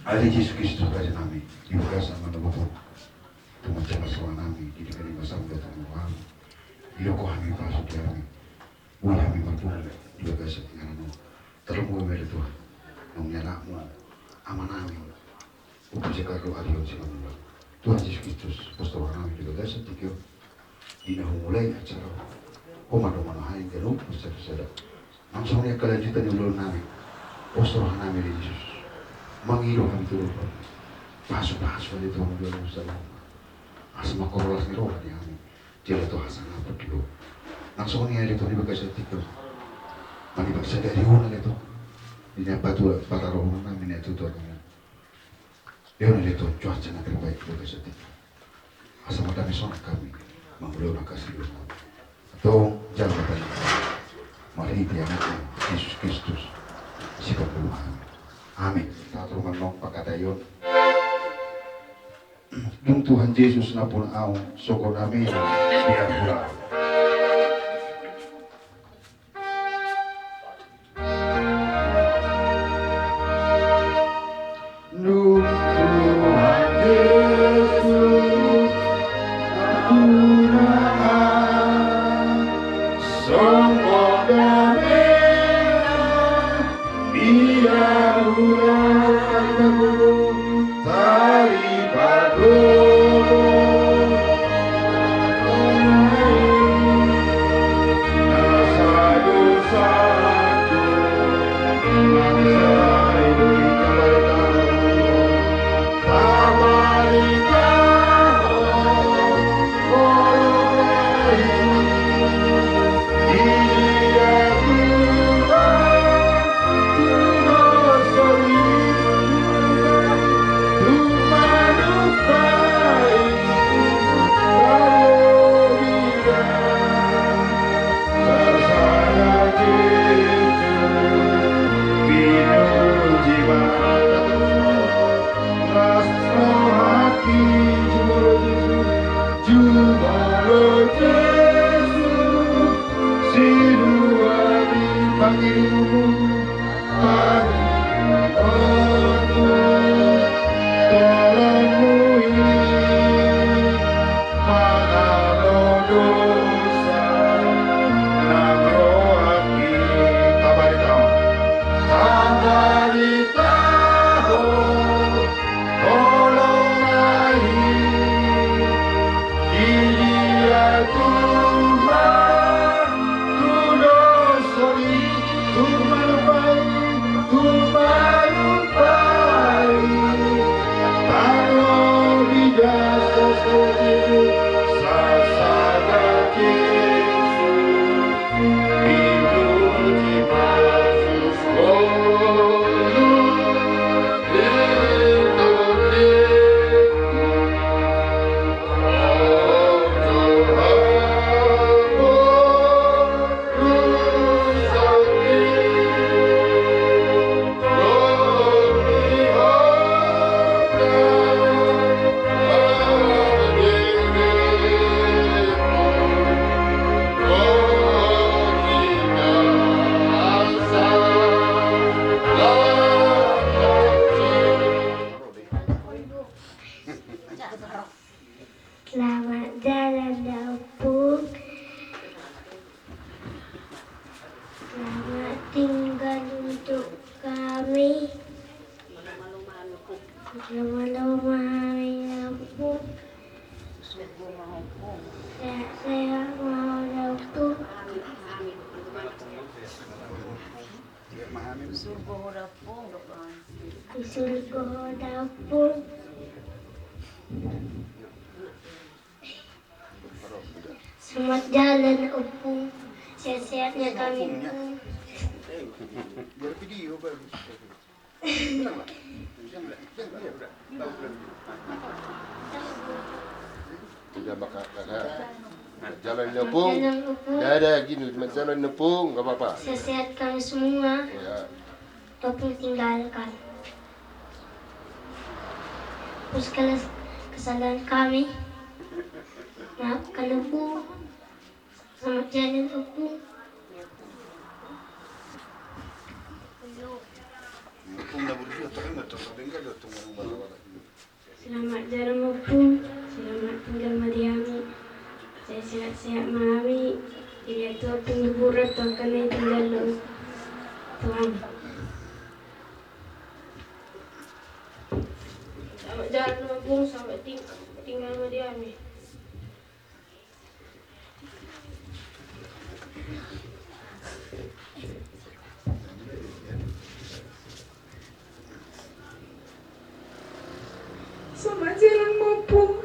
Hari Yesus Kristus Raja nami, dibuka sama nama Tuhan jalan sewa nami, didikani masa muda Tuhan Tuhan, didoko kami pasuk kami, mula kami mampu, dibuka setinggalan terlumbu dari Tuhan, mengenakmu, aman nami, untuk jikalau adion sinamu, Tuhan Yesus Kristus, pastor nami dibuka setikio, dinahu mulai acara, komando hai geruk bersada, langsung dia kelanjutan di ulun nami, pastor nami Yesus. Mengiruh kami turun pasuk-pasuk di Tuhan bilang salam asma korolas niro di kami jadi Tuhan sangat berdua langsung ni ada Tuhan dibagai setikul mani baksa dari una itu ini batu para roh nami ni itu Tuhan dia ni itu cuaca nak terbaik dibagai setikul asma kami sonak kami mengulang kasih Tuhan atau jangan bertanya mari dia nanti Yesus Kristus sikap Tuhan. Amin. Satu menong pakadayon. Yung Tuhan Yesus na punaaw, soko namin, biar pula. Nung Tuhan Yesus na punaaw, soko namin, biar Tuhan, Tuhan soli, Tuhan baik, Tuhan baik. Kalau biasa seperti sasada Yesus, hidup di bagus Selamat jalan Opung. Selamat tinggal untuk kami. Selamat hari Opung. Sehat-sehat mau Opung. Di surga Opung. Selamat jalan Opung. Sehat-sehatnya kami Opung. Biar video bagus. Udah bakal jalan Nepung. Dadah gini, jalan Nepung, enggak apa-apa. Sehat kami semua. Ya. Opung tinggalkan. Hapuskan kesalahan kami. Maafkan Opung. Selamat jalan Opung. Selamat jalan Opung. Selamat tinggal Mariami. Saya sehat-sehat Mami. Jadi itu Opung berburat akan tinggal Tuhan. Selamat jalan Opung. Selamat tinggal Mariami. Sama jalan Opung.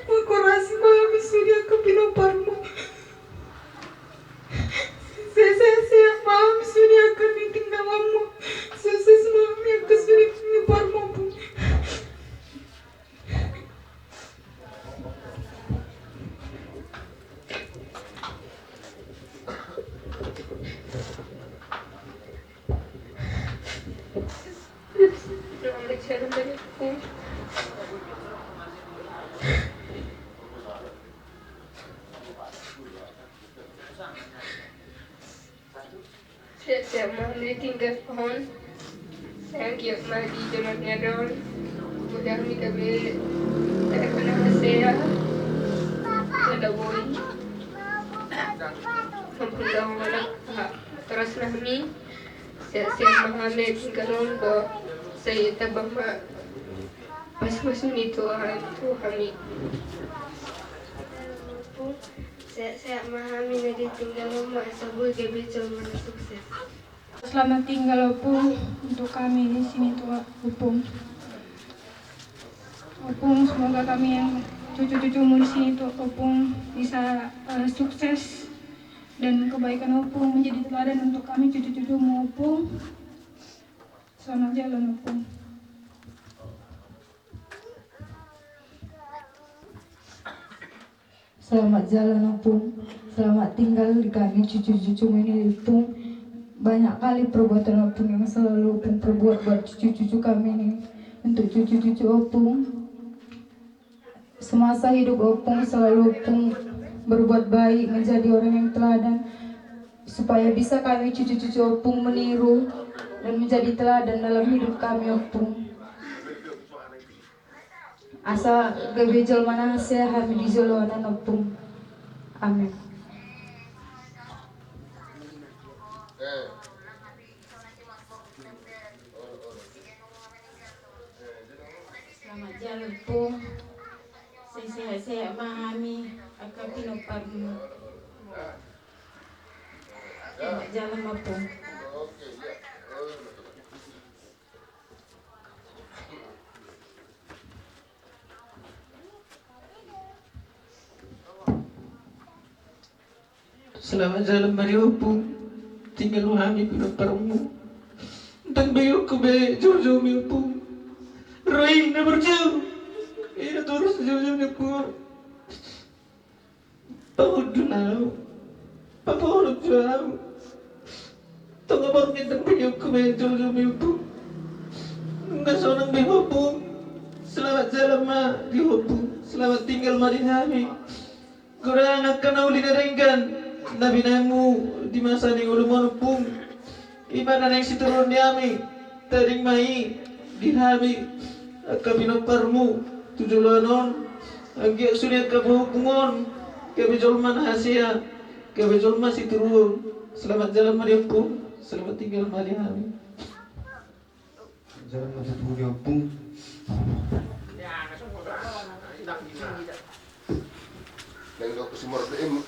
Makorasi mami sudah ke Pinoparmo. Saya mami sudah akan ditinggalmu. Sukses mami aku sudah ke Pinoparmo pun. Selamat jalan dari Opung. Saya mandi tinggal pohon. Saya giat mandi jalannya dong. Mudah kami saya kenal saya. Ada boy. Mempunyai anak terus nami. Saya memahami tinggalon ko. Saya tabang pas itu kami. Saya memahami dari tinggal rumah sebut gabi cuma sukses. Selamat tinggal Opung untuk kami di sini Tuhan Opung. Opung semoga kami yang cucu-cucumu di sini tuh Opung bisa sukses dan kebaikan Opung menjadi teladan untuk kami cucu-cucumu Opung. Selamat jalan Opung. Selamat jalan Opung. Selamat tinggal di kami cucu-cucumu ini Opung. Banyak kali perbuatan Opung yang selalu Opung perbuat buat cucu-cucu kami ini. Untuk cucu-cucu Opung, semasa hidup Opung selalu Opung berbuat baik, menjadi orang yang teladan, supaya bisa kami cucu-cucu Opung meniru dan menjadi teladan dalam hidup kami Opung. Asa gebejol mana hasil kami di jolonan Opung. Amin. Selamat jalan Opung. Saya sehat-sehat mahami akan pinoparmu. Selamat jalan Opung. Selamat jalan Mari Opung. Tinggal memahami pinoparmu. Tentang bayo ko be Jojo mi Opung. Roy na berjauh. Ina terus Jojo ni po. Pahod na. Papahod na. Tunggu baru kita bayo ko be Jojo mi Opung. Enggak seorang bayo Opung. Selamat jalan ma di Opung. Selamat tinggal Mari kami. Kurang akan uli naringkan. Nabi namu di masa ni ulumon Opung. Ibadah yang siturun di ami tering mai di hami kabinoparmu tujulanon agi sudah kabuhungon kabijolman hasia kabijolman siturun. Selamat jalan Mari Opung. Selamat tinggal Mari hami. Jalan Mari Opung. Nengok sumur dem.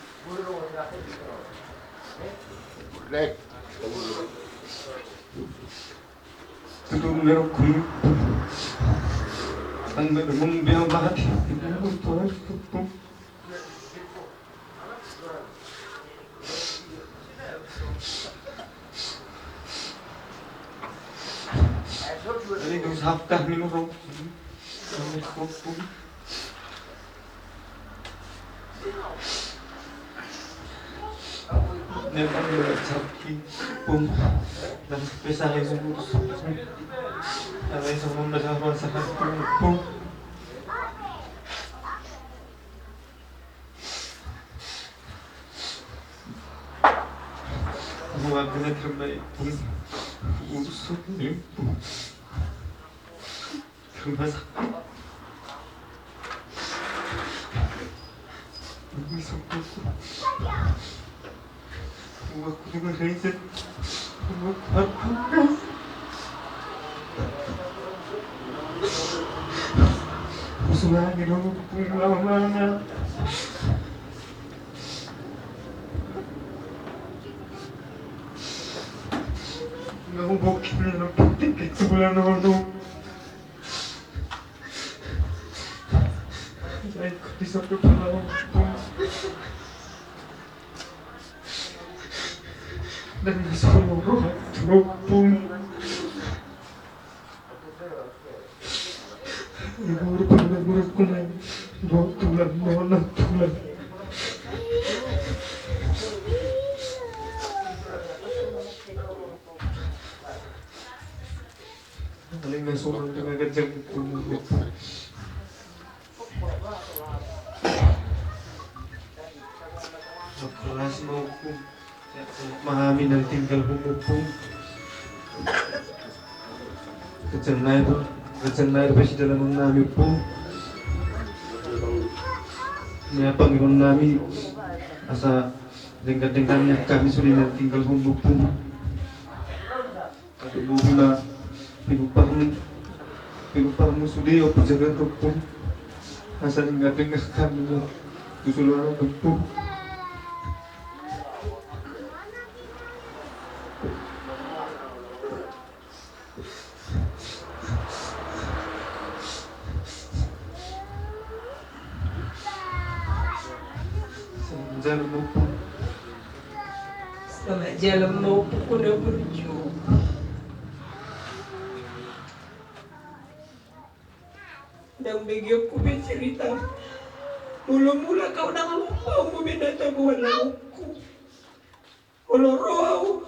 Nek. Tulung merok kulit. Anda membiang bahati. Ini usahakah minum. Memang bercakap pun dan pesah yang sembuh. Ada yang sembuh bersama sangat pun. Buat kita terbaik pun urusan ini pun terima kasih. Ini sembuh. Aku juga reset. Aku sudah dulu lama-lama. Aku bokin nak tiket sebulan lalu. Saya di satu pulau. Dan seluruh Opung ibu benar-benar kulan bawa tulang mana tulang paling nggak seorang dengan kencang pun kelas mau memahami dan tinggal Opung. Kecenai pasti dalam mengambil Opung. Menyapa mengambil asa dengan kami sudah tinggal Opung. Ada bulan pinuparmu sudah apa jaga Opung. Asa dengan kami tusulan Opung. Selamat jalan mau kuda berju. Dan bagi aku bercerita. Mula-mula kau nak lupa membina tabuhan aku. Kalau roh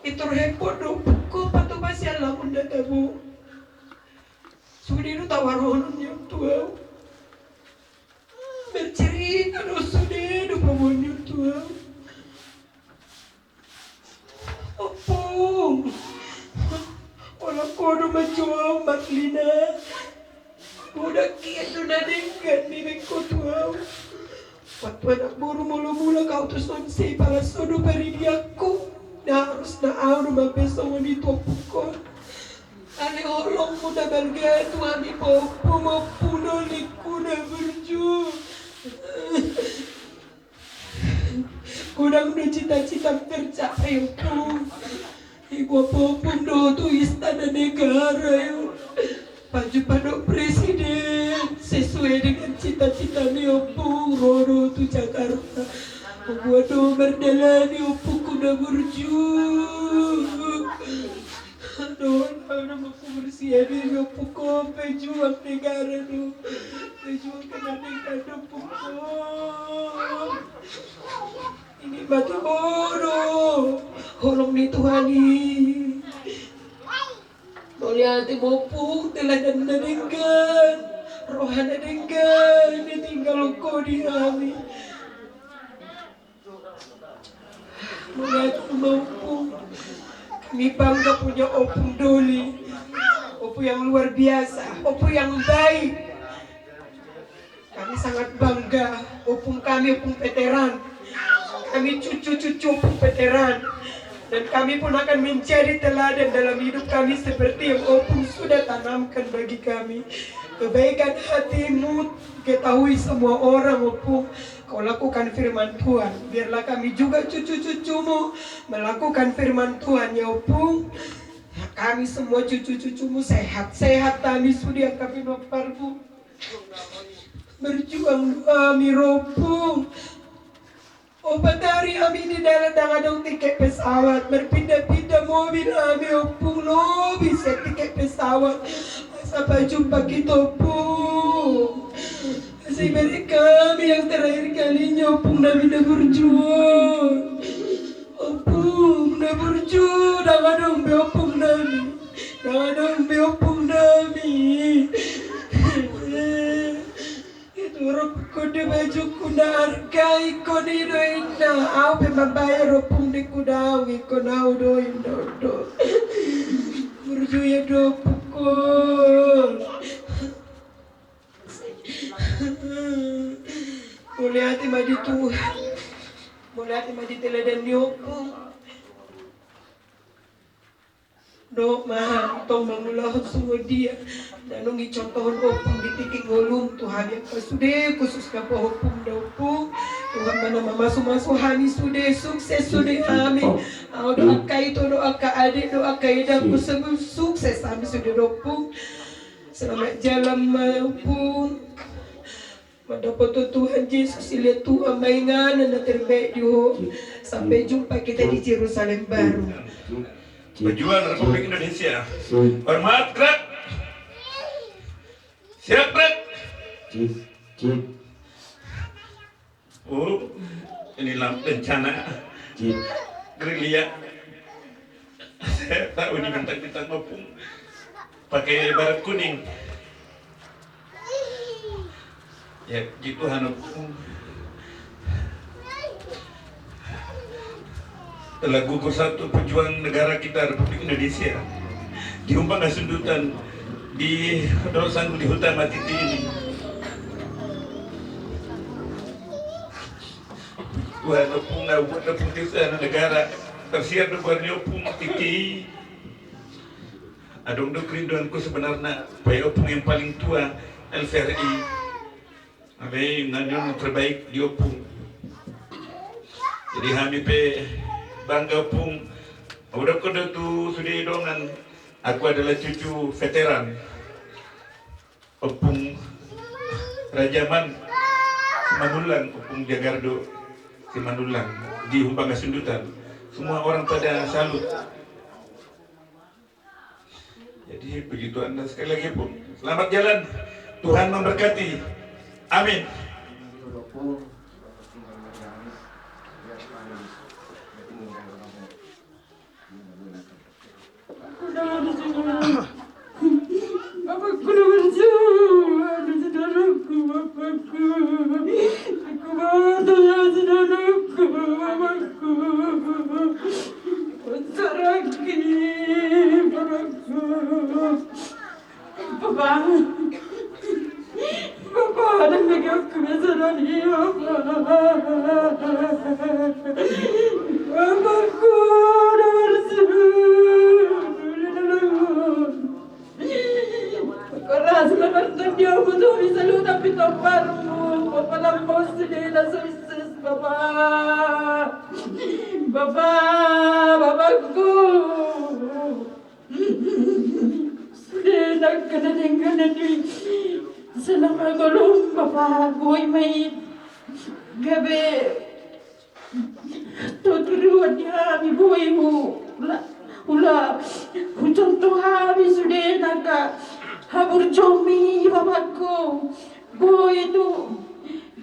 itu repot dong. Kau patut masih alam benda tabu. Sudah itu tawaran yang tua. Bercerita sudah itu pembunuh tua. Opung, walau kau dah menjual maklina, udah kian sudah dengan ni kau tua. Waktu anak buru mula-mula kau tu sonsi para sodo beri diaku, dah harus dah awal mampir sama di topukon. Ane holong muda bergaya tuan di popo maupun oleh kuda berju. cucu. Kurang do cita-cita tercapai pun. Ibu apapun do tu istana negara yo. Baju padok presiden sesuai dengan cita-cita ni opung Roro tu Jakarta. Buat do berdalani opung kuda berjuang. Aduh, nama aku bersiap diri opung ko pejuang negara tu. Pejuang kemerdekaan opung ko. Ini batu bodoh, holong ni Tuhani. Mulia hati bopung telah dan nadenggan, rohan nadenggan, ditinggal kau di kami. Mulia hati bopung, kami bangga punya opung Doli, opung yang luar biasa, opung yang baik. Kami sangat bangga, opung kami opung veteran. Kami cucu-cucu veteran dan kami pun akan menjadi teladan dalam hidup kami seperti yang opung sudah tanamkan bagi kami. Kebaikan hatimu ketahui semua orang opung. Kau lakukan firman Tuhan. Biarlah kami juga cucu-cucumu melakukan firman Tuhan ya opung. Kami semua cucu-cucumu sehat-sehat kami sudah kami noparku. Berjuang kami opung. Obat hari kami di dalam dong tiket pesawat berpindah-pindah mobil kami opung lo bisa tiket pesawat sampai jumpa kita opung. Si mereka kami yang terakhir kalinya opung kami dah berjuang. Opung dah berjuang dong be opung kami. Dong be opung kami. Turut kuda baju kuda hargai koni do inna au pe mabayar opung di kuda wi kona do inna do berjuya do pukul mulai hati madi Tuhan mulai hati madi teladan di opung do mahal tong mangulah semua dia dan nungi contohon opung di tiking ngolum Tuhan yang sudah khusus kapa opung da opung Tuhan mana masuk hani sudah sukses sudah amin. Doa kai to doa ka adik doa kai dah kusebut sukses amin sudah opung selamat jalan opung mendapat Tuhan Yesus lihat Tuhan mainan dan terbaik diho sampai jumpa kita di Yerusalem baru. Pejuang Republik Indonesia. Hormat gerak. Siap gerak. Oh, inilah bencana gerilya. Saya tahu ini bintang-bintang opung pakai baret kuning. Ya gitu opung. Telah gugur satu pejuang negara kita Republik Indonesia diumpang sundutan di dosan di hutan mati ini. Tuhan opung na buat keputusan negara tersiar do buarnya opung titi. Adong do kerinduanku sebenarnya supaya opung yang paling tua LVRI. Abe nganyon terbaik di opung. Jadi kami pe bangga opung. Udah kode tu sudah dongan. Aku adalah cucu veteran opung Rajaman Simanulang, opung Jagardo Simanulang di Humpang Sundutan. Semua orang pada salut. Jadi begitu Anda sekali lagi opung. Selamat jalan. Tuhan memberkati. Amin. Bapakku udah berjuang, saudaraku, bapakku. Aku bahagia saudaraku, bapakku. Saraki, bapakku. Bapak ada bagi aku besaran dia, bapakku udah berjuang. Keras menonton dia musuh bisa lu tapi toparmu. mo sila sukses, Baba. Baba ko. Sila nagkanaling sa namagulong, Baba. Buhay may gabi. Tuturuan niya, buhay mo. Ula, hujan Tuhan sudah naga habur jomi babaku boy itu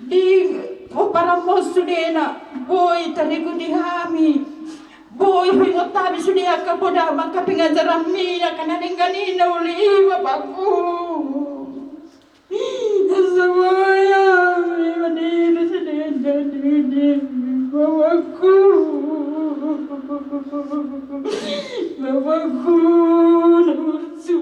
di opara mos sudah na boy tariku di hami boy hingot tabi sudah kapoda maka pengajaran mina kana nengani uli babaku semuanya menir sudah jadi babaku. Bapakku nafsu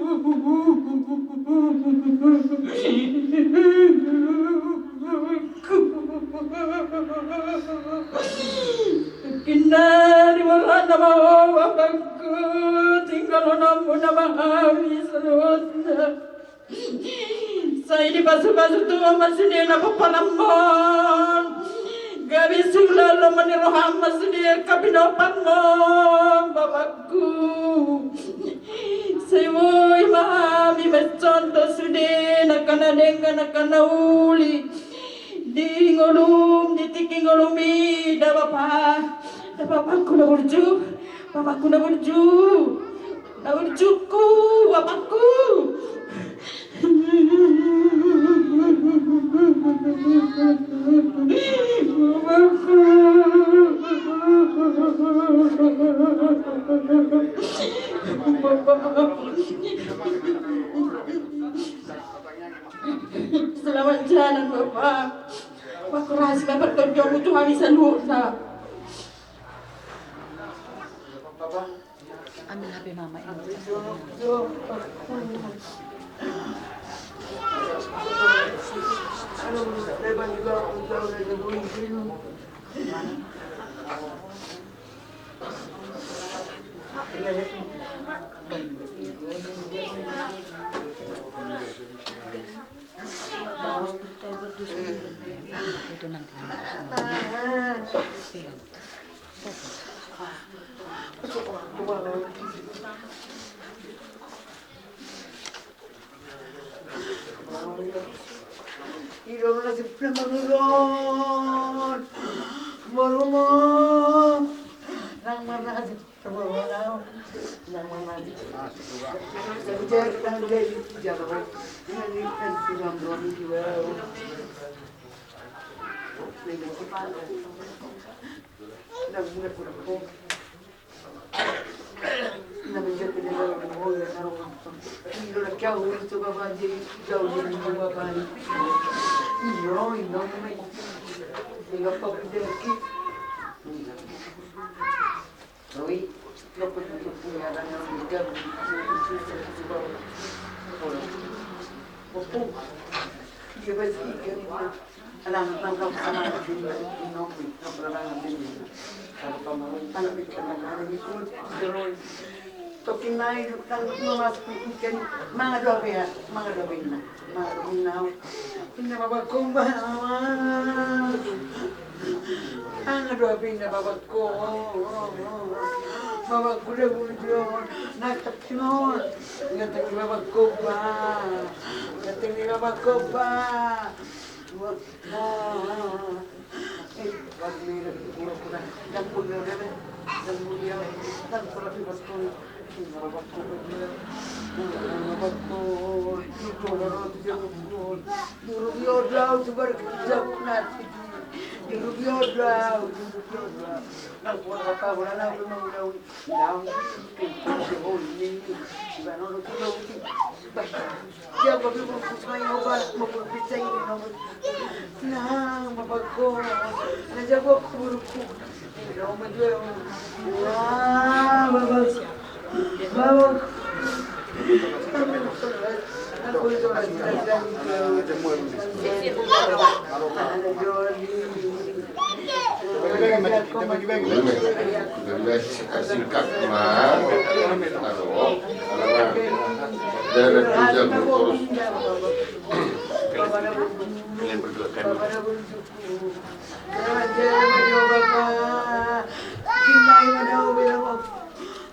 kena di mana nama bapakku tinggal nama kami selesai saya di pasu-pasu tua masih dia napa panaman gabi sulalu meniruham masih kabinopan mo bapakku sewoi mami mencontoh sudah nakana dengan nakana uli di ngolum di tiki ngolumi dah bapakku dah berju berjuku bapakku Selamat jalan Bapak. Aku rasa dapat kerja itu habisan hutna. Ambil HP mama ini. Itu nanti. Hidup nasib pemanulon, malumo, nang mana aja, terbawa nang mana aja. Sejak nang dari jalan, ini kan silam doni juga. Nang cepat, nang mulai puruk. Nang menjadi dalam mobil nang Ilo na kya uli to baba di jauh di baba ni. Ilo may. Ilo pa pide ki. Roy, lo pa pide po ya na ng gab. Opo. Di ba si ke alam nang sama di no problema din. Para pa mo anak kita na ni ko Roy. Tokin na yung mas pikikan mga gabi na. Pinababag ba naman? Mga gabi na babag ko. Babag ko na yun. Nagtapsinon. Gatang ibabag ko ba? Wag meron ko na. Nagpul na naman. Nagmuliyaw. Nagpulapi ba ko? Vamos. Singkat mah, dari kerja terus kalian berdua kan. Bapak dah bersyukur. Raja Maria Bapak. Kinai mana bilang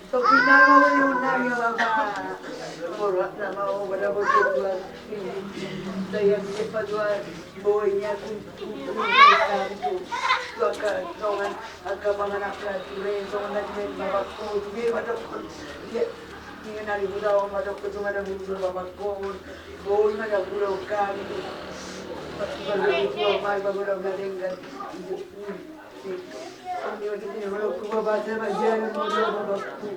so kinai mana bilang ya Bapak. Morat nama pada bersyukur. Saya bisa jual boynya kunci Suaka kawan agak anak lagi soalnya bapakku dia pada dia ingin hari budaya pada ketemu ada budaya bapakku boy mana budaya kami kalau itu mai budaya gadengan kami waktu itu kalau ku bapak saya jalan budaya bapakku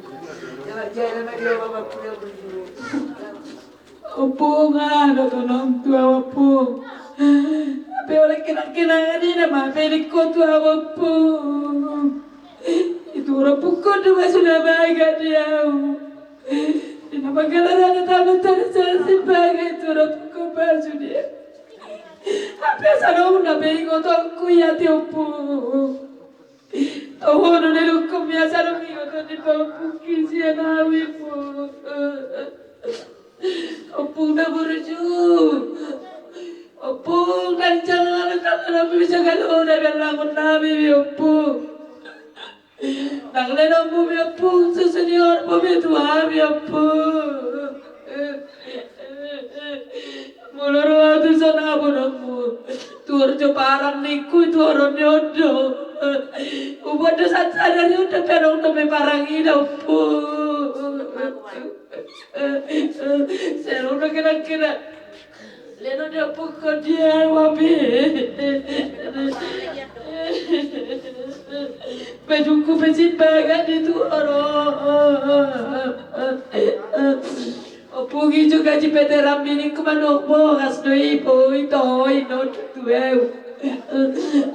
jalan dia bapakku yang berdua Opo nga, natulong tuwa po. Ape wala kinang-kinangan din naman, pwede ko tuwa po. Itura po ko naman sunabaga niya. Dinamagalaran na tayo sa simbaga, itura po ko ba niya. Ape sa noong nabi ko to ang kuya tiyo po. Toho no nilukom niya sa noong iyo to ni Pampungkin siya nawi po. Opung na burju, opung dan jangan nabi bisa kalau na berlangun nabi opung, nang leno bumi opung sesenior bumi tua opung, mulur tu sana bonamu, tuar parang niku tuar nyodo, ubah dosa sadar udah perong nabi parang ini opung. Saya udah kira-kira Leno dia pukul dia wabi bajuku bersimpangan itu orang Pugi juga di PT Rambini kemana bohas doi boy toy not tueu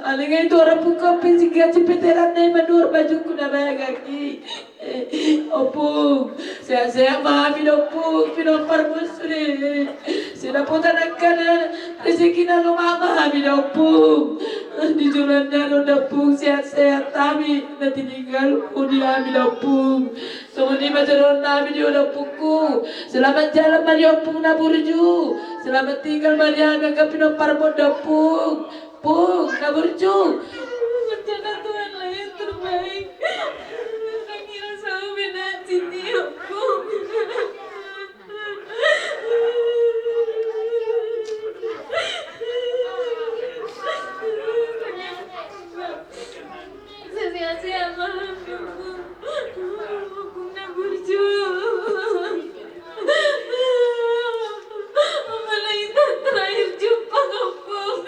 Alinga itu orang pukul pensiga di PT Rambini menur bajuku dah bagaki Opung, saya mami opung, pinopar musri. Sila po tanakan rezeki na lumama kami opung. Di jalan jalan opung sehat-sehat kami na tininggal po di kami opung. So di majaron kami di opungku. Selamat jalan mari opung na burju. Selamat tinggal mari kami ke pinopar mo opung. Pung na burju. Berjana Tuhan lah yang terbaik. Cinti aku sia-sia malam aku nak berjuang malah itu terakhir jumpa kamu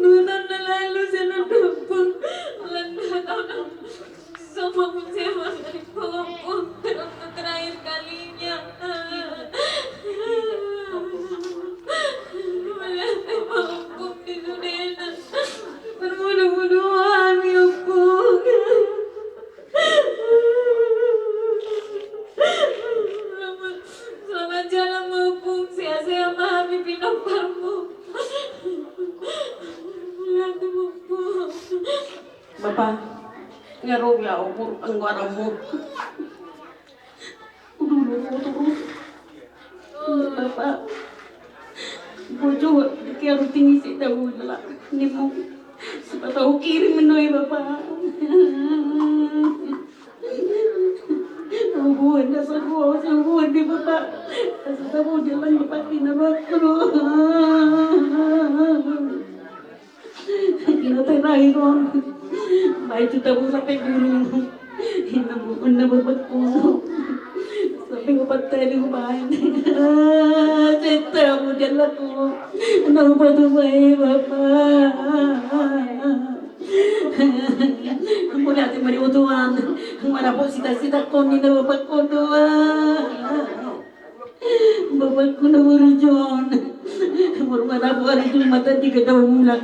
Nunan lalu saya dapat lantaran sama saya pun terakhir kalinya melihat maupun di dunia bermudah-mudahan ya pun selamat jalan maupun sia-sia memahami pinoparmu Bapak, ngaruh ya umur anggaranmu. Terus. Bapak, bojo kaya tinggi sih tahu lah. Ni mo, siapa tahu kirim menoi Bapak. Ubuan na sa ubuan di Bapak. Sa tahu jalan Bapak pinabakro. Kinatay ron. May kita po sampai guru. Hinabuan na babat ko. Sampai ko patay ko bahan. Senta mo dyan lang ko. Ano ba ito ba Bapak? Mula natin mariutuan. Mara po sita-sita ko ni na babat ko doon. Babat ko na burjon. Mana po hari itu mata 3 bulan.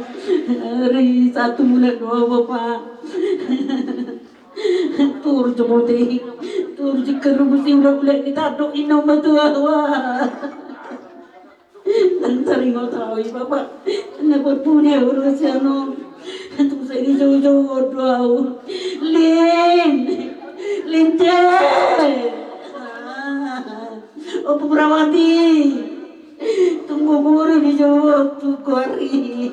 Hari 1 bulan 2 Bapak. Tur jomote. Tur jikeru musim bulan kita dok inom matua. Dan sering tahu Bapak. Na punya urusan no. Tu saya jauh-jauh doa. Lente. Opo Prawati. Tunggu guru di Jawa tu kori.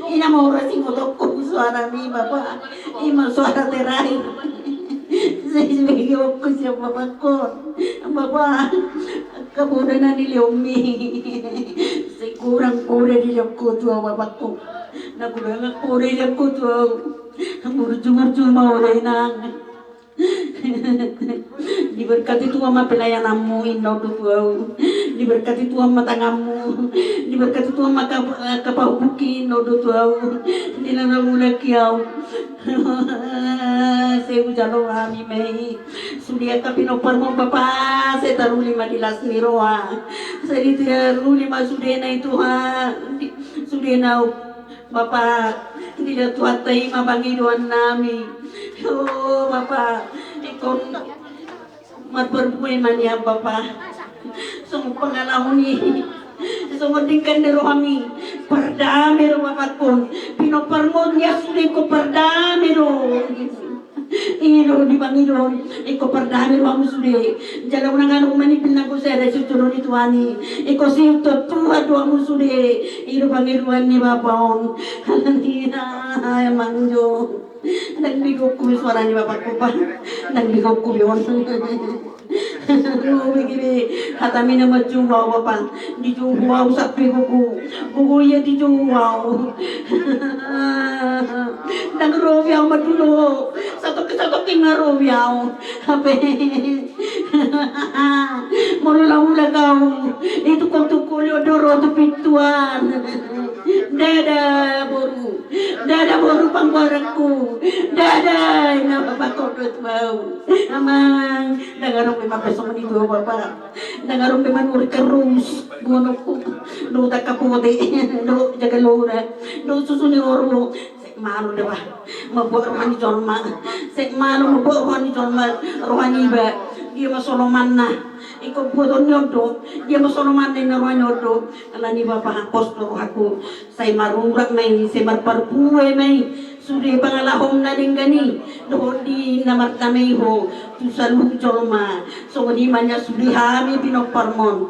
Ina mau rasi ngotokku suara mi bapak. Ima suara terakhir. Saya sebagai waktu siapa bapak kemudian di Leomi. Saya kurang di Leomi tua bapakku. Nak kurang di Leomi tua. Murju mau renang. Diberkati Tuhan sama pelayananmu Inno Tuhan, diberkati Tuhan sama tanganmu, diberkati Tuhan sama kapahuki Inno Tuhan, dilalui kiau. Saya ujalo kami mei, sudia kapino parmo papa, saya taruh 15 niroa, saya ditaruh 5 sudena itu sudena Bapak, tidak tuatai mabangiduan nami. Oh Bapak, ikon matberbuai mania Bapak. Sungguh pengalaman ini. Sungguh tingkan di rohami. Perdamai roh Bapakku. Pinoparmon ya sudah ko perdamai roh. Iro di bangidon, iko perdamai roh sudah. Jalan unang manipil na ko sa resultado ni tuani. Iko siuto tuwa doa mo sudah. Iro bangiruan ni Bapaon. Halania manjo. Nagbigok ko suara ni Bapakku pa. Nagbigok ko yun. Bigiri hatami na majuwaw Bapak. Di juwaw sa piguku. Bukuya di juwaw. Nagrobiyaw madulo. Satok tingarobiyaw. Hape. Mula kau. Itu kong tukulyo doro tupituan. Dada boru pangwarangku. Dada ina Bapakku mau. Amang nangarong may mapesong dito Bapak. Nangarong may manuri karus. Bunok do takaputi. Do jagalura. Do susunioro. Malo diba? Mabuo rohani Jonma. Malo mabuo rohani Jonma. Rohani ba? Dia masoloman na. Ikaw po doon nyodo. Dia masoloman na rohani nyodo. Ala ni Bapak apostol aku. Say marurak may. Say marparpuwe may. Suri pangalahom na din gani. Doon di namartamay ho. Tusalong Jonma. So di man niya suri hami pinoparmon.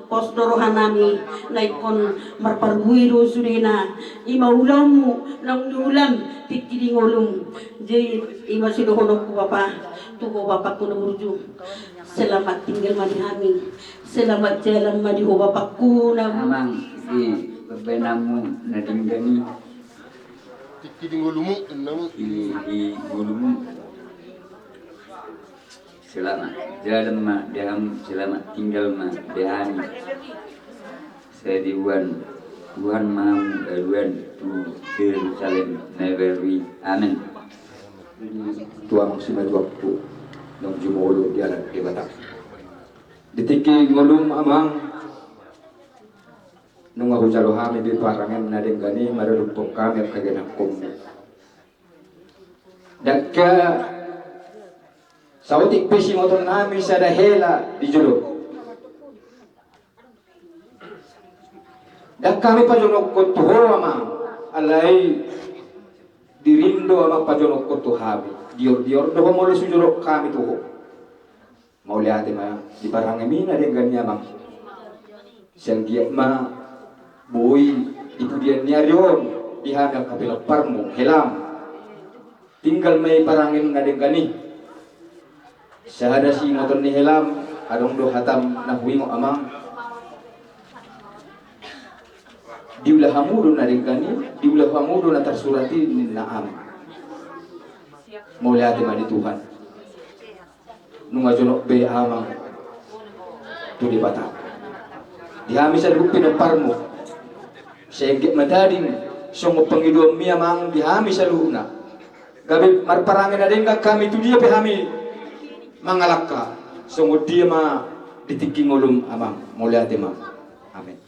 Postdorohan nami na ikon marparbuiro surina ima ulamu lang ulam tikiling ulum jadi ima sinuhunok ko Bapak tuko Bapak ko namurju selamat tinggal madihami selamat jalan madiho Bapak ko na amang di bebenamu nadinggani tikiling ulumu enam di ulumu selamat jalan ma deham selamat tinggal ma dehani sediwan Tuhan mau aduan tu Yerusalem neverwi amin Tuang sima waktu nang jumolo diaran kebatak ditiki ngolum amang nung aku jalo hami di parangan nadeng gani marudupong kami kagenang kum dakka sautik pesi motor nami sada hela di jolo. Dan kami pajonok kotuho ama alai dirindo ama pajonok kotuhabi. Dior doho mole sujolo kami tuho. Mau lihat ma di barang mina dengan nyamang. Siang dia ma boy ibu dia nyarion dihadap kapila parmu helam. Tinggal mai parangin ngadengani. Sahada si motor ni helam adong do hatam nahwingo amang diulah hamudu na dengkani diulah hamudu na tersurati naam mau lihat di Tuhan nunga jonok be amang tu di batang dihamis ada rupi na parmo sehingga madading songo pengiduan mi amang dihamis aluna gabi marparangin na dengka kami tu dia behami mangalaka sungguh dia ma ditiki ngulum amang mulia tema amin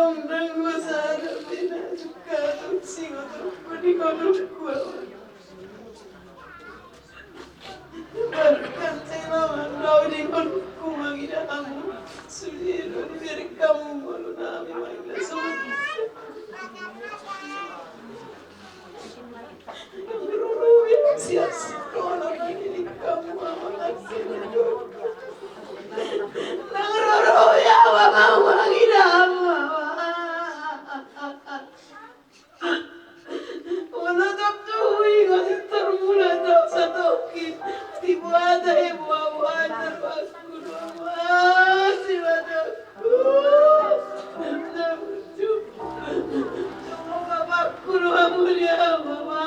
Dong dan gue sadar tidak suka tuh sih gue di kodok gue. Bahkan saya lama kau di kodokku manggil kamu sudah dari kamu malu nami manggil semua. Yang berurut siap sekolah ini kamu makasih berdoa. Nang ya mau manggil kamu. Menatap tuhi kasih termula tak satokin tiba ada ibu awan terpaku masih padaku cuma bapakku doa mulia mama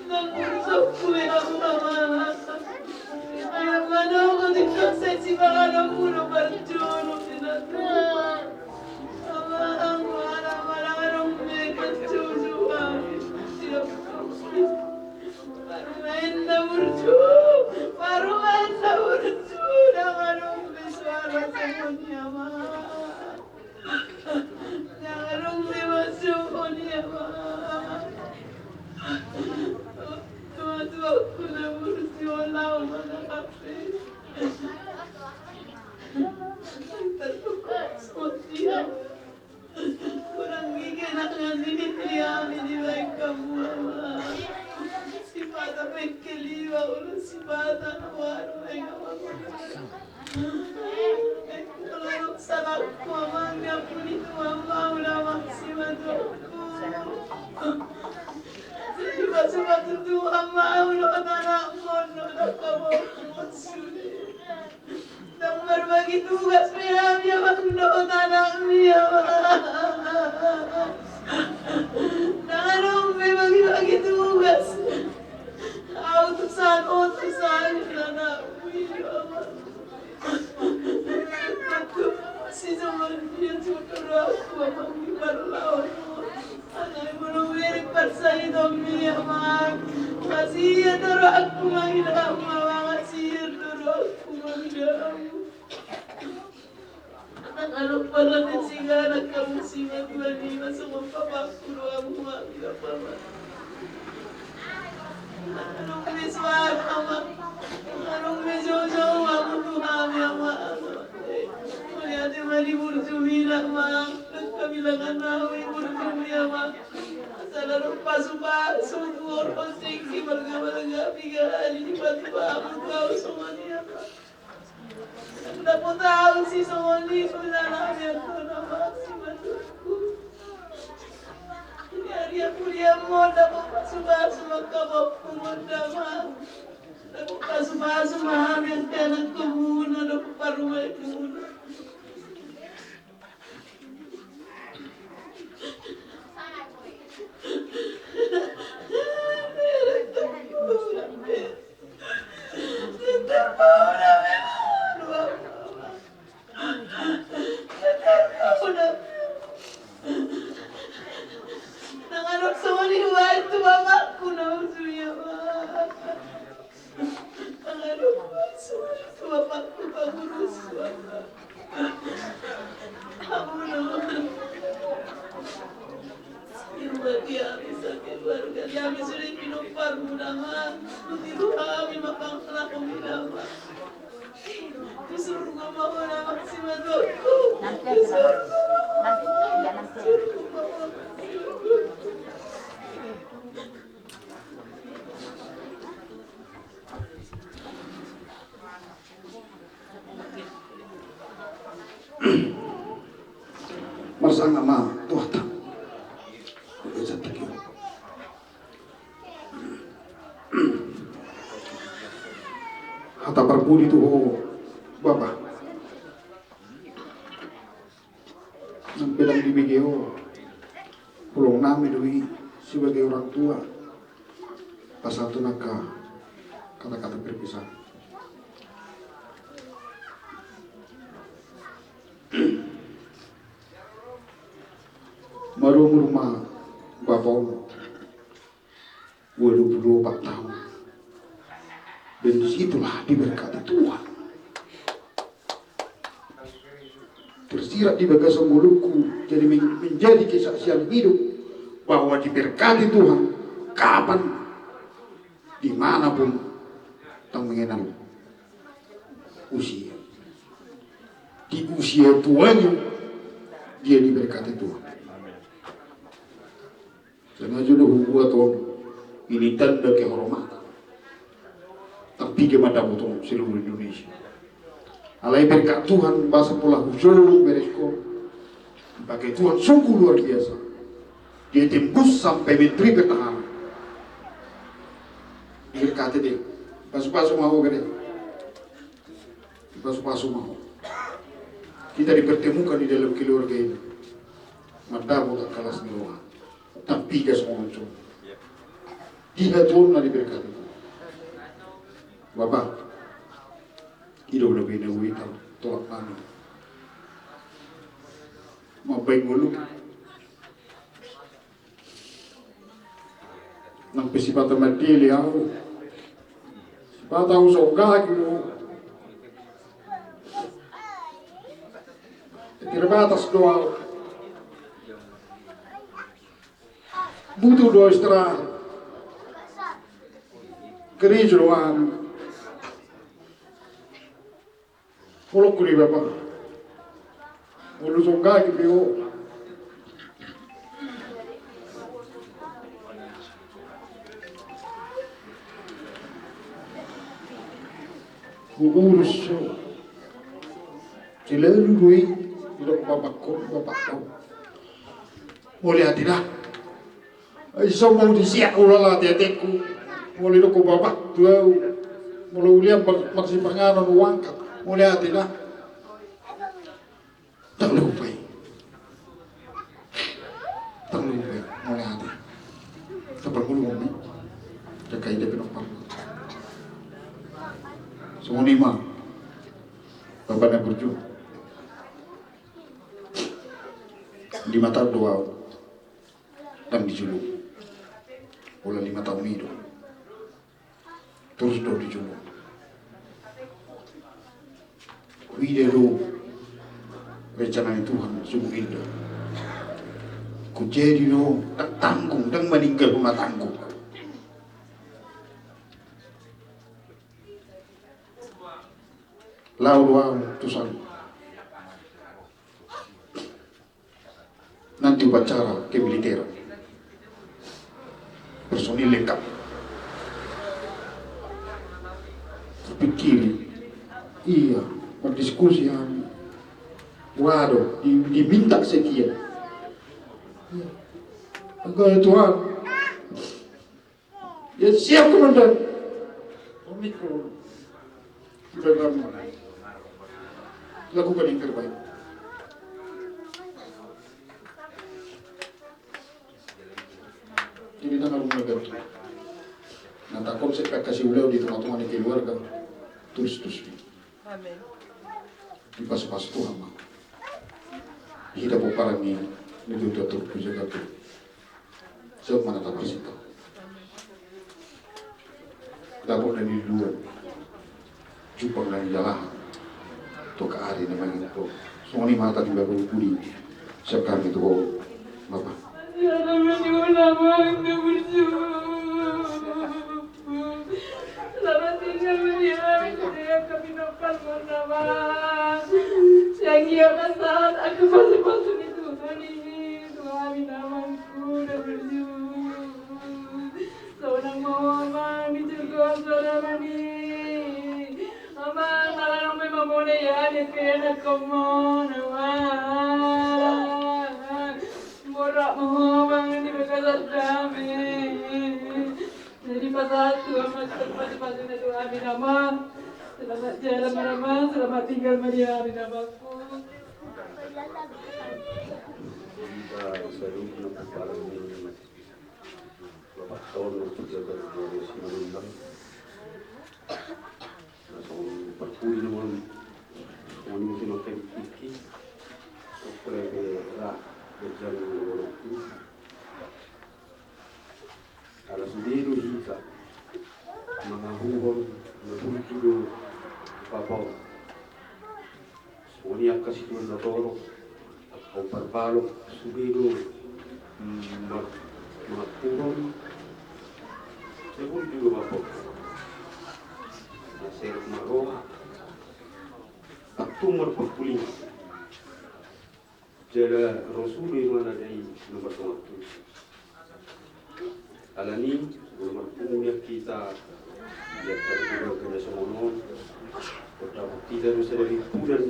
dan musuhku ya mama ayam mana aku tidak sesi banget mulu berjono tidak kurang gigi nak ngasih dia di baik kamu sifat apa keliwa ulah sifat waru yang kalau salah mama ngapun itu mama ulah maksimal sifat itu mama ulah tanah mono dah kamu maksudnya dan berbagi tugas ya bando tanah ya jangan bagi tugas utusan tanah si zaman dia sudah aku manggil berlawan anak belum beri persai demi amak masih ada aku manggil amak masih ada aku manggil amak kalau pernah disinggah kamu singgah dua lima semua papaku doamu manggil apa anong miswar amak anong misoso aku Tuhan amak melihat mari burjumila mak kabilangan nawi burjumila mak salah pasu tuor posisi berga tiga hari tiba-tiba aku tahu semuanya sudah pun tahu si semuanya sudah nabi aku nama si batuku ini hari aku dia mau dapat pasu maka bapak muda mak dapat pasu mak yang kena kemuna dapat parumai kemuna Nanganak sama ni waktu bapakku nauzuya nanganak sama itu bapakku pengurus aku nanganak dia bisa keluarga dia sudah minum parmudaman tiru kami makan kelapa minama disuruh ngomong nama si madokku nanti Marsang nama Tuhan hata berbudi tuh Bapak bilang di video pulang nami doi sebagai orang tua pas satu naka kata-kata berpisah baru rumah Bapak 24 tahun dan disitulah diberkati Tuhan tersirat di bagasan mulutku, jadi menjadi kesaksian hidup bahwa diberkati Tuhan kapan, dimanapun, tak mengenal usia. Di usia tuanya dia diberkati Tuhan. Sengaja dah buat Tuhan ini tanda kehormatan. Tapi kepada betul seluruh Indonesia. Alai berkat Tuhan bahasa pula hujung beresko. Pakai Tuhan sungguh luar biasa. Dia tembus sampai Menteri Pertahanan. Diberkati dia. Pasu-pasu mau gede. Pasu-pasu mau. Kita dipertemukan di dalam keluarga ini. Madamu tak kalah semua. Tapi dia semua muncul. Dia Tuhan nak diberkati. Bapak, hidup lebih nawi tahu tolak mana. Mau baik mulu. Nampi sifat mati liau. Sifat tahu soga gitu. Terbatas doa. Butuh doa istirahat. Gereja doang. Kalau kuri bapak, kalau songga gitu, urus selalu duit, tidak bapak tahu. Boleh tidak? Semua disiap ulah teteku, boleh dok bapak tahu, boleh uliam maksud pengaruh uangkat. Mulai tidak tak lupa mulai hati tak perlu ngomong jaga hidup penopang semua ni mah bapak nak berjuang di mata doa dan dijuluk oleh 5 tahun itu terus doa dijuluk. Video rencana Tuhan sungguh indah. Ku jadi tak tanggung dan meninggal rumah tanggung. Lalu Tuhan nanti upacara kemiliteran personil lengkap. Terpikir iya berdiskusi waduh diminta sekian agar Tuhan ya siap komandan mikro dalam lakukan yang terbaik. Jadi tanggal mengajar nanti konsep kasih ulau di teman-teman di keluarga terus amin. Di pas-pas Tuhan mah hidup orang ini lebih tutur puja katu sebab mana tak bersita dapur dari luar jumpa dari jalan to ke hari namanya itu semua ini mata juga berpuli sekarang itu bapak selamat tinggal Maria, kami nopal bernama yang ia saat aku masuk di Tuhan ini Tuhan namaku dan berjuang seorang mama di juga seorang ini mama malah memang boleh ya dia kena kemana morak mama ini berkata damai jadi pasal Tuhan tempat itu amin nama selamat jalan Mama selamat tinggal Maria amin namaku Alla sendiri hita mga hungol na bulkido papaw. Suniyak kasi tuwan na toro au parpalo subido magpurong seguro juga bapak nasir maroha aktumar pagpuling jala rasul mana dari nomor waktu alani nomor punya kita ya terbuka kena semono kota tidak bisa dari pudan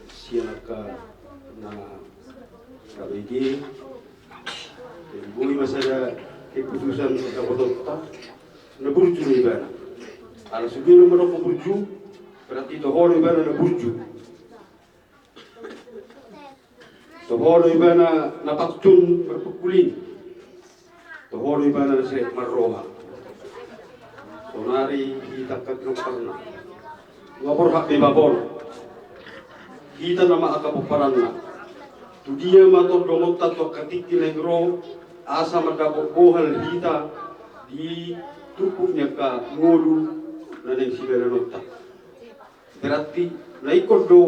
sianaka na KBG dan boleh masada keputusan Kapolda na burju ni bana ala sugiro mo ko burju berarti to horo bana na burju to horo bana na paktun berpukulin to horo bana na sa marroha sonari kita katrumparna ngapor hak di babor kita nama akapuparanna tu dia mator domok tato katik negro asa madapo bohal hita di tupuknya ka ngolu na neng sigara nota berarti naikor do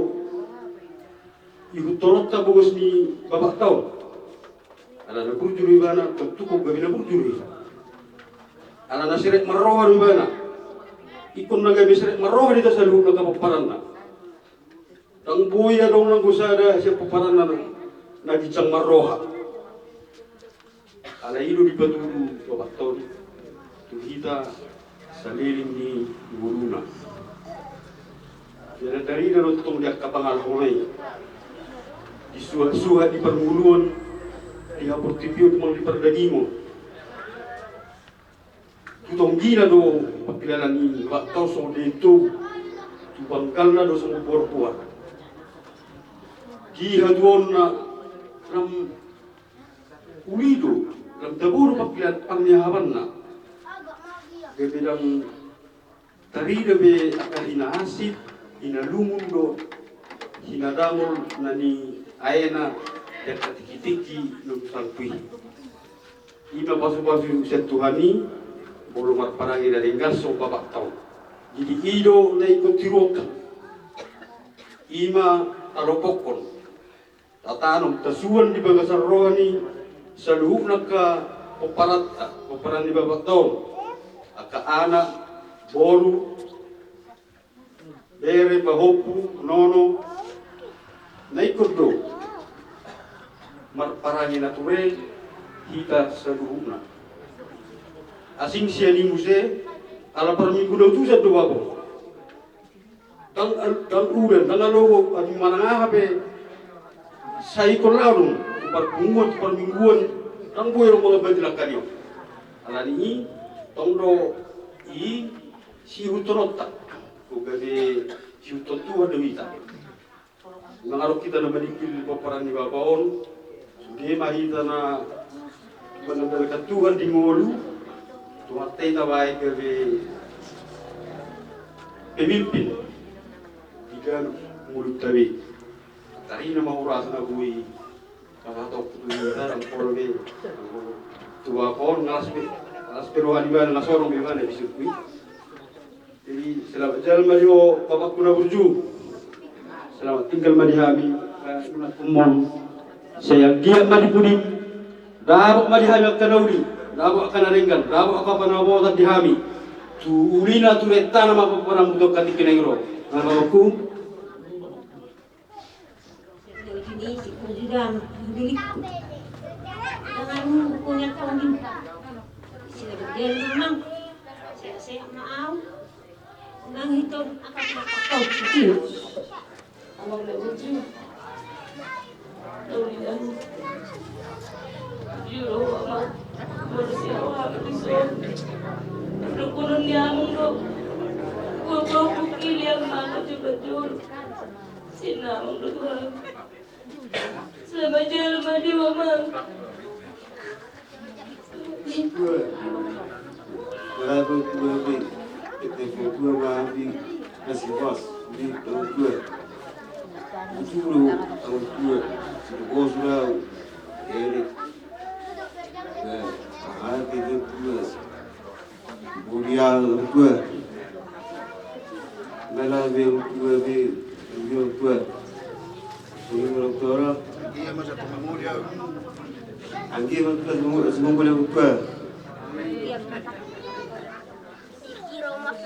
ibu torota bogos ni babak tau ala na burjuri bana tukuk gabi na burjuri ala na sirek marroha ni bana ikon na gabi sirek marroha dito sa luhuk na kapuparanna tang buya dong nang gusada siya paparanna nagicang marroha ala ilu di batulu bapak tahun tuhita saliling ni guruna jadi dari narutong dia kapangal hulay di suha di permuluan di aportipio tumang di perdagimo tutong gila do pagkilalan ni bapak tahun so dito tubangkal na do sa muporpuan gihaduon na ram ulido ram daburo pagkilat pangyahawan na bebedang tarida be akahinahasit hinalungun do hinadamol na ni ayana dan katikitiki nung sangpui ima pasu-pasu setuhani bolomar parangi dari ngaso babak tau jadi ido na ikut tirokan ima talopokon tatanong tasuan di bagasar rohani sa luhuk na ka paparan di babak taon aka anak boru bere bahopu nono na ikot do marparangi na ture hita sa luhuk na asing siya ni muse ala parminggu daw tu sa do babo tang udan tang alowo at manangahabe sa ikon laurung parpunguan parmingguan tang boy ro mga badila kanyo ala ni tongdo i si hutorota ko gabe si hutotua dewita ngaro kita na manikil paparan ni babaon suge mahita na manandal katuhan di ngolu tumatay na bahay gabe pemimpin tiga mulut tabi tari na mahurasan na buhay kakatok tulitan ang porbe tua pon ngalas peruhan iban ngasorong iban na bisukui jadi selamat jalan Mario bapak kuna burju selamat tinggal madihami unat umon saya giat madipudi dabok madihami akanaudi dabok akanarenggan dabok akapanawatan dihami tu ulina tu retana mapaparang budok katikinegro nababku si Kujidan bilikku dengan punya kaum sila bagel memang saya mau nang hitung akan makakau kecil awal lewu Dolian juro apa manusia awal episode rukunan yang gua bukil yang mana betul sinam Tuhan selamat jalan mandi mama Berapa tua be, kita tua mandi kasih bos, ni tua. Itu lu tahun tua, bos lah, Erik, hati tua, Bulial tua, Melawi tua be, tua, ini orang tua. Anggi semua yang lupa.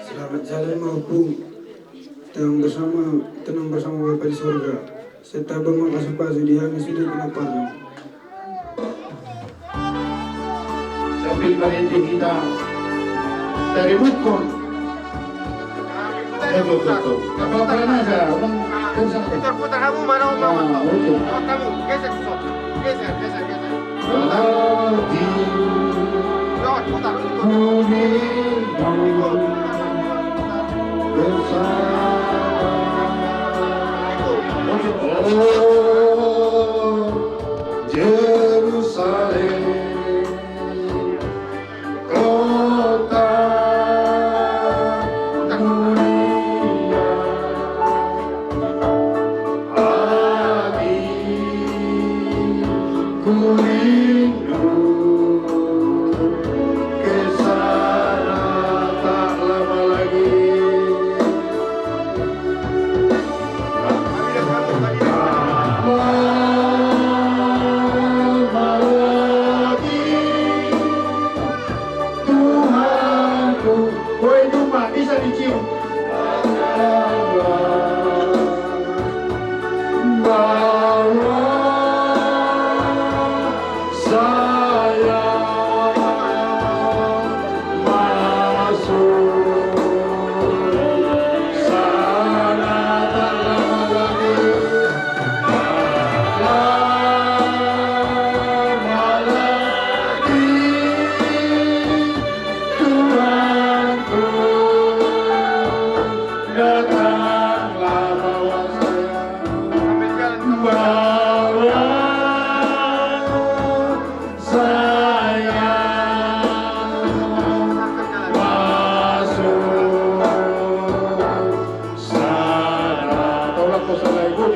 Selamat jalan maupun tenang bersama Bapa di surga. Serta bermakasih di hari sudah kenaparnya. Sambil berhenti kita dari rukun. Betul. Kalau karena saya, Putar kamu mana kamu? Kamu geser sok. Geser. Putar. Jerusalem, kota mulia, ku rindu ke sana tak lama lagi. Tuhanku, woi domba bisa dicium. Bawa saya masuk sana tak lama lagi. Lama lagi Tuhanku, datanglah bawa saya. Bawa saya masuk sana. Tolak kosa ibu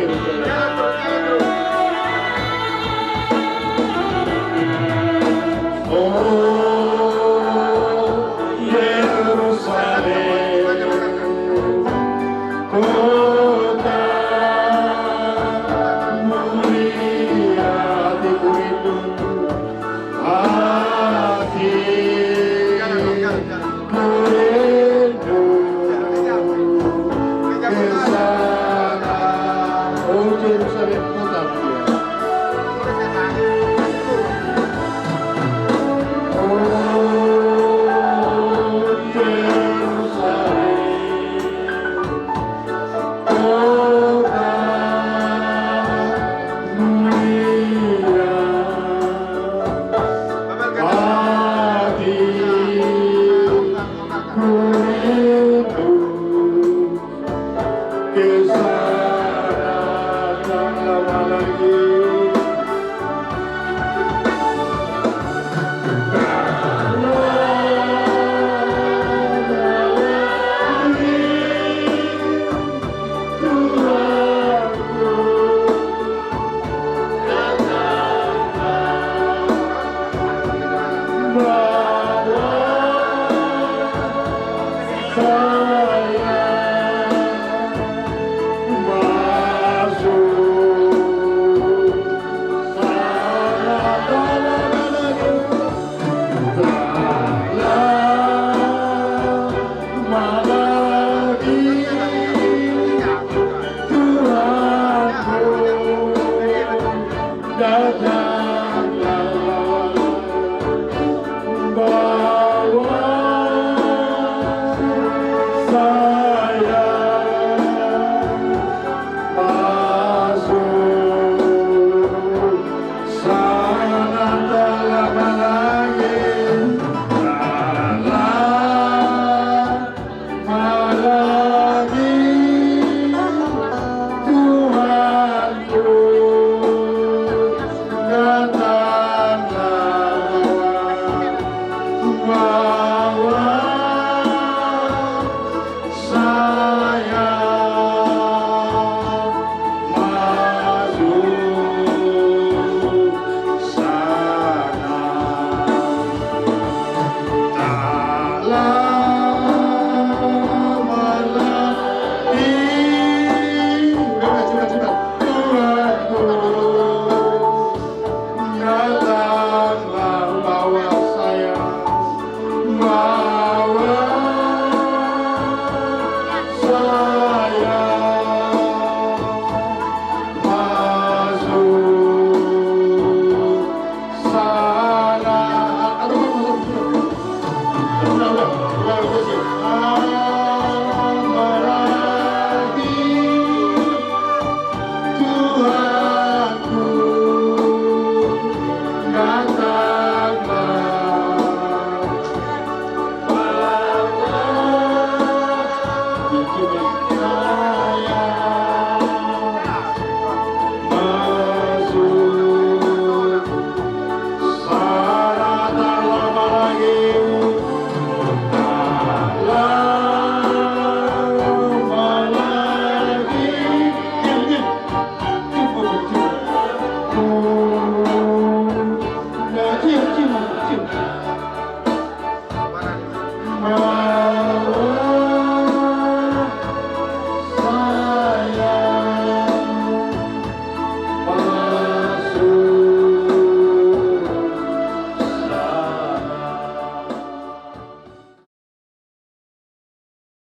Yerusalem, kota mulia, hatiku rindu, hatiku rindu ke sana. Oh Yerusalem, kota mulia. Kesana tak lama lagi.